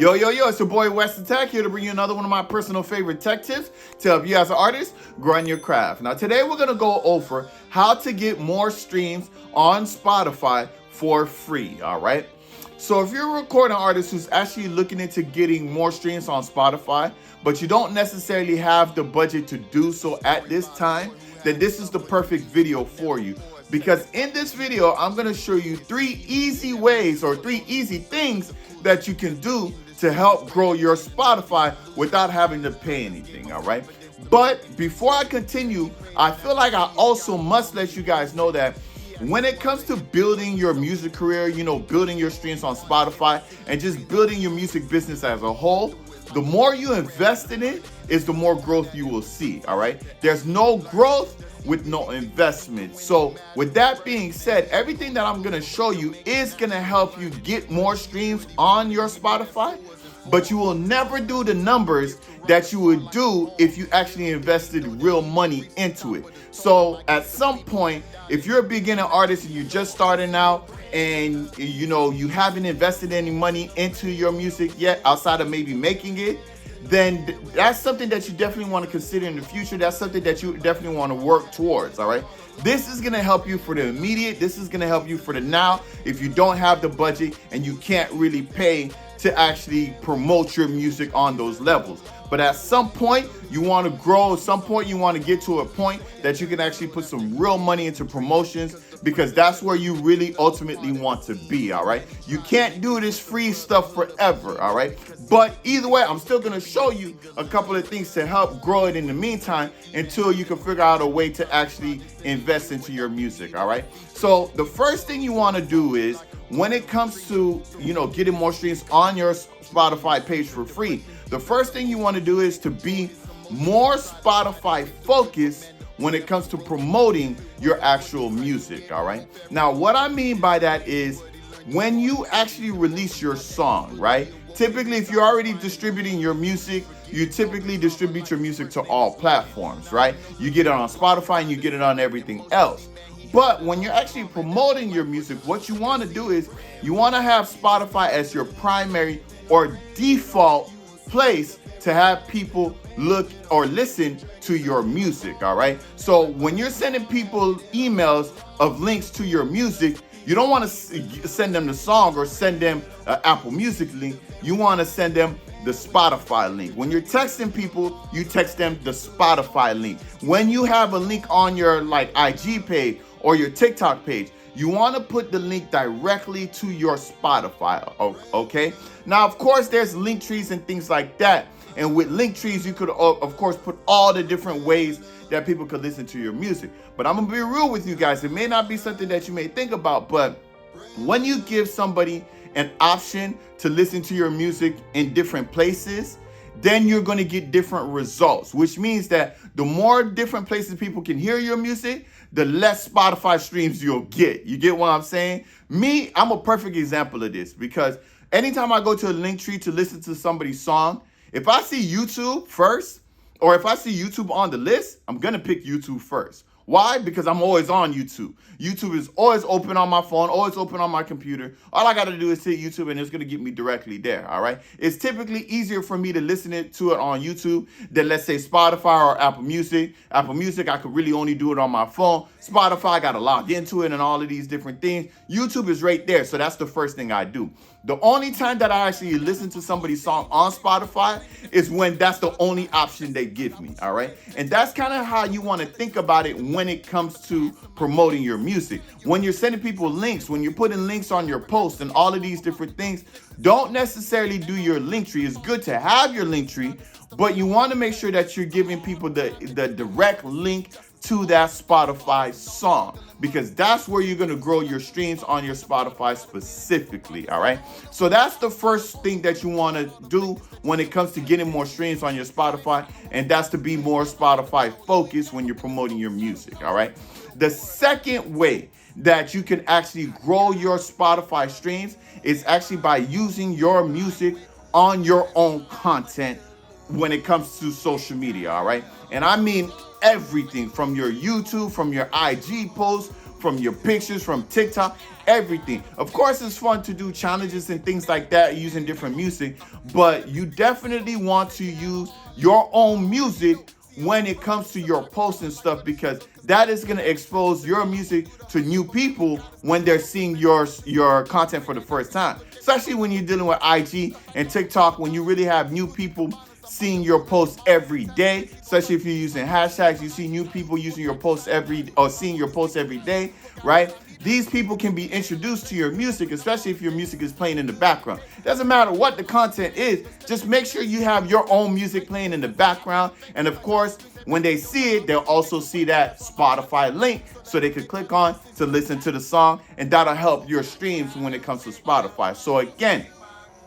Yo, it's your boy WesTheTech here to bring you another one of my personal favorite tech tips to help you as an artist grow in your craft. Now today we're going to go over how to get more streams on Spotify for free, all right? So if you're a recording artist who's actually looking into getting more streams on Spotify, but you don't necessarily have the budget to do so at this time, then this is the perfect video for you. Because in this video, I'm going to show you 3 easy ways or 3 easy things that you can do to help grow your Spotify without having to pay anything, all right? But before I continue, I feel like I also must let you guys know that when it comes to building your music career, building your streams on Spotify and just building your music business as a whole, the more you invest in it is the more growth you will see, all right? There's no growth with no investment. So with that being said, everything that I'm gonna show you is gonna help you get more streams on your Spotify, but you will never do the numbers that you would do if you actually invested real money into it. So at some point, if you're a beginner artist and you're just starting out and you haven't invested any money into your music yet outside of maybe making it, then that's something that you definitely want to consider in the future. That's something that you definitely want to work towards, all right? This is going to help you for the immediate. This is going to help you for the now if you don't have the budget and you can't really pay to actually promote your music on those levels. But at some point, you want to grow. At some point, you want to get to a point that you can actually put some real money into promotions, because that's where you really ultimately want to be, all right? You can't do this free stuff forever, all right? But either way, I'm still going to show you a couple of things to help grow it in the meantime until you can figure out a way to actually invest into your music, all right? So the first thing you want to do is, when it comes to, getting more streams on your Spotify page for free, the first thing you want to do is to be more Spotify focused when it comes to promoting your actual music, all right? Now, what I mean by that is when you actually release your song, right? Typically, if you're already distributing your music, you typically distribute your music to all platforms, right? You get it on Spotify and you get it on everything else. But when you're actually promoting your music, what you want to do is you want to have Spotify as your primary or default place to have people look or listen to your music, all right? So when you're sending people emails of links to your music, you don't want to send them the song or send them an Apple Music link. You want to send them the Spotify link. When you're texting people, you text them the Spotify link. When you have a link on your IG page or your TikTok page, you want to put the link directly to your Spotify, okay? Now, of course, there's link trees and things like that. And with link trees, you could, of course, put all the different ways that people could listen to your music. But I'm going to be real with you guys. It may not be something that you may think about, but when you give somebody an option to listen to your music in different places, then you're going to get different results, which means that the more different places people can hear your music, the less Spotify streams you'll get. You get what I'm saying? Me, I'm a perfect example of this, because anytime I go to a link tree to listen to somebody's song, if I see YouTube first, or if I see YouTube on the list, I'm going to pick YouTube first. Why? Because I'm always on YouTube. YouTube is always open on my phone, always open on my computer. All I got to do is hit YouTube and it's going to get me directly there, all right? It's typically easier for me to listen to it on YouTube than, let's say, Spotify or Apple Music. Apple Music, I could really only do it on my phone. Spotify, I got to log into it and all of these different things. YouTube is right there, so that's the first thing I do. The only time that I actually listen to somebody's song on Spotify is when that's the only option they give me, all right? And that's kind of how you want to think about it when it comes to promoting your music. When you're sending people links, when you're putting links on your posts and all of these different things, don't necessarily do your link tree. It's good to have your link tree, but you want to make sure that you're giving people the direct link to that Spotify song, because that's where you're going to grow your streams on your Spotify specifically, all right? So that's the first thing that you want to do when it comes to getting more streams on your Spotify, and that's to be more Spotify focused when you're promoting your music, all right? The second way that you can actually grow your Spotify streams is actually by using your music on your own content when it comes to social media, all right? And I mean everything from your YouTube, from your IG posts, from your pictures, from TikTok, everything. Of course, it's fun to do challenges and things like that using different music, but you definitely want to use your own music when it comes to your posts and stuff, because that is going to expose your music to new people when they're seeing your content for the first time, especially when you're dealing with IG and TikTok, when you really have new people seeing your posts every day, especially if you're using hashtags. You see new people using your posts seeing your posts every day, right? These people can be introduced to your music, especially if your music is playing in the background. Doesn't matter what the content is, just make sure you have your own music playing in the background. And of course, when they see it, they'll also see that Spotify link so they can click on to listen to the song, and that'll help your streams when it comes to Spotify. So again,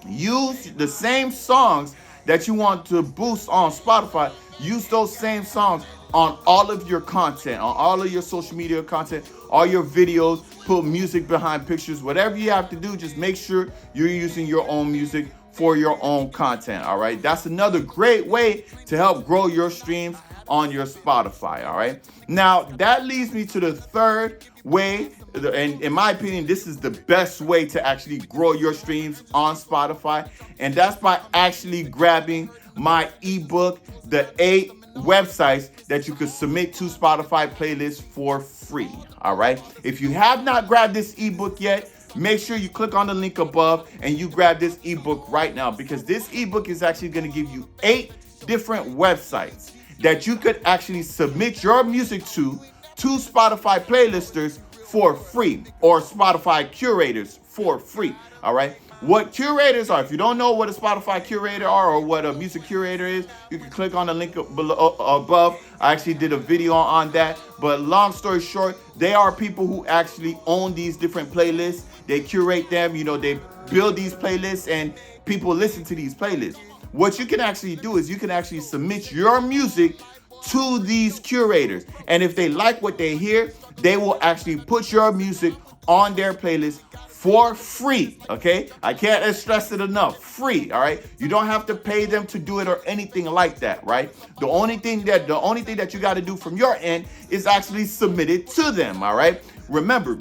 use the same songs that you want to boost on Spotify. Use those same songs on all of your content, on all of your social media content, all your videos. Put music behind pictures, whatever you have to do. Just make sure you're using your own music for your own content. All right, that's another great way to help grow your streams on your Spotify. All right, now that leads me to the third way, and in my opinion, this is the best way to actually grow your streams on Spotify, and that's by actually grabbing my ebook, the 8 websites that you could submit to Spotify playlists for free. All right, if you have not grabbed this ebook yet, make sure you click on the link above and you grab this ebook right now, because this ebook is actually going to give you 8 different websites that you could actually submit your music to Spotify playlisters for free, or Spotify curators for free. All right, what curators are, if you don't know what a Spotify curator are or what a music curator is, you can click on the link below, above. I actually did a video on that, but long story short, they are people who actually own these different playlists. They curate them, they build these playlists and people listen to these playlists. What you can actually do is you can actually submit your music to these curators, and if they like what they hear, they will actually put your music on their playlist for free. Okay, I can't stress it enough. Free. All right, you don't have to pay them to do it or anything like that. Right, the only thing that you got to do from your end is actually submit it to them. All right, remember,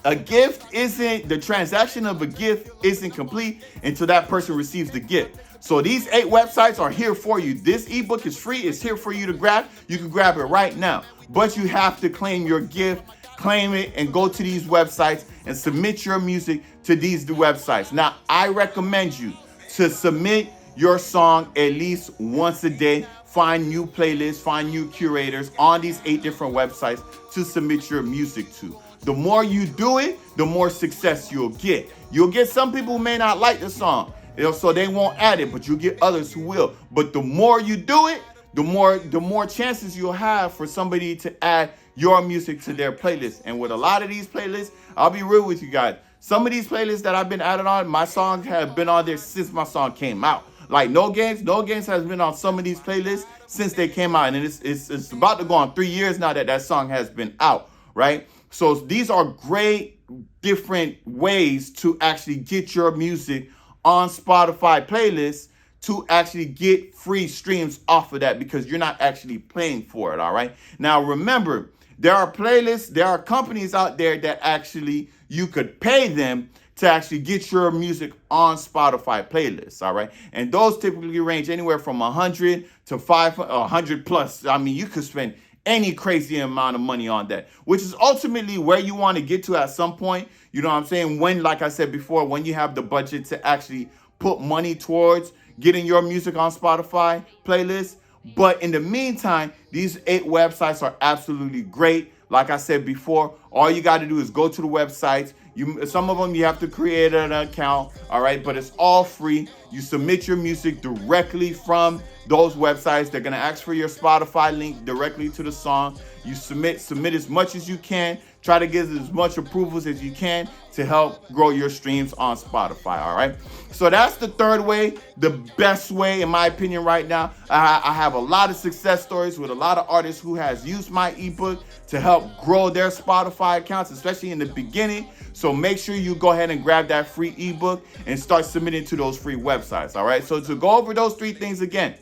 the transaction of a gift isn't complete until that person receives the gift. So these 8 websites are here for you. This ebook is free. It's here for you to grab. You can grab it right now, but you have to claim your gift, claim it, and go to these websites and submit your music to these websites. Now, I recommend you to submit your song at least once a day. Find new playlists, find new curators on these 8 different websites to submit your music to. The more you do it, the more success you'll get. You'll get some people who may not like the song, so they won't add it, but you'll get others who will. But the more you do it, the more chances you'll have for somebody to add your music to their playlist. And with a lot of these playlists, I'll be real with you guys. Some of these playlists that I've been added on, my songs have been on there since my song came out. Like No Games has been on some of these playlists since they came out, and it's about to go on 3 years now that song has been out, right? So these are great different ways to actually get your music on Spotify playlists, to actually get free streams off of that, because you're not actually paying for it. All right. Now, remember, there are playlists, there are companies out there that actually you could pay them to actually get your music on Spotify playlists. All right. And those typically range anywhere from 100 to 500 plus. I mean, you could spend any crazy amount of money on that, which is ultimately where you want to get to at some point. You know what I'm saying? When, like I said before, when you have the budget to actually put money towards getting your music on Spotify playlists. But in the meantime, these 8 websites are absolutely great. Like I said before, all you got to do is go to the websites. Some of them you have to create an account, all right? But it's all free. You submit your music directly from those websites. They're gonna ask for your Spotify link directly to the song. You submit as much as you can. Try to get as much approvals as you can to help grow your streams on Spotify, all right? So that's the third way, the best way in my opinion right now. I have a lot of success stories with a lot of artists who has used my ebook to help grow their Spotify accounts, especially in the beginning. So make sure you go ahead and grab that free ebook and start submitting to those free websites, all right? So to go over those 3 things again,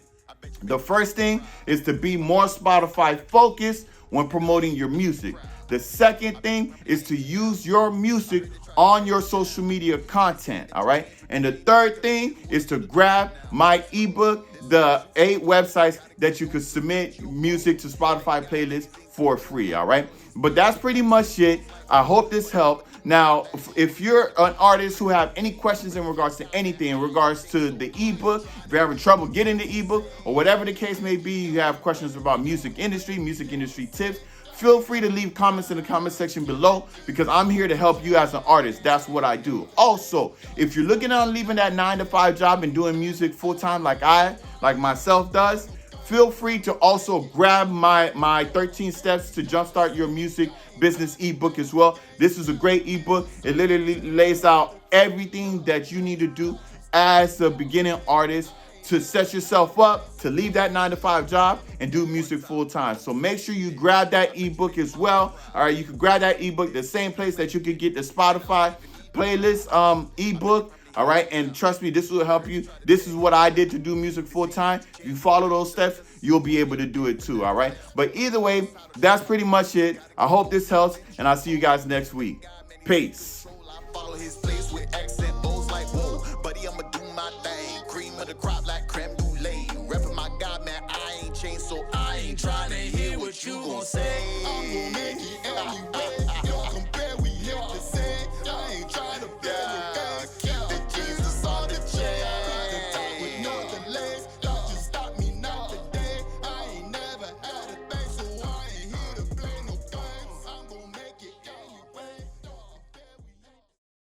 the first thing is to be more Spotify focused when promoting your music. The second thing is to use your music on your social media content, all right? And the third thing is to grab my ebook, the 8 websites that you could submit music to Spotify playlists for free, all right? But that's pretty much it. I hope this helped. Now, if you're an artist who have any questions in regards to anything, in regards to the ebook, if you're having trouble getting the ebook, or whatever the case may be, you have questions about music industry tips, feel free to leave comments in the comment section below, because I'm here to help you as an artist. That's what I do. Also, if you're looking at leaving that 9-to-5 job and doing music full-time like myself does, feel free to also grab my 13 steps to jumpstart your music business ebook as well. This is a great ebook. It literally lays out everything that you need to do as a beginning artist to set yourself up to leave that 9-to-5 job and do music full time. So make sure you grab that ebook as well. All right, you can grab that ebook the same place that you can get the Spotify playlist ebook. All right, and trust me, this will help you. This is what I did to do music full time. If you follow those steps, you'll be able to do it too. All right, but either way, that's pretty much it. I hope this helps, and I'll see you guys next week. Peace. Follow his place with accent O's like whoa, buddy, I'ma do my thing. Cream of the crop like creme brulee. Reppin' my God, man, I ain't changed, so I ain't trying to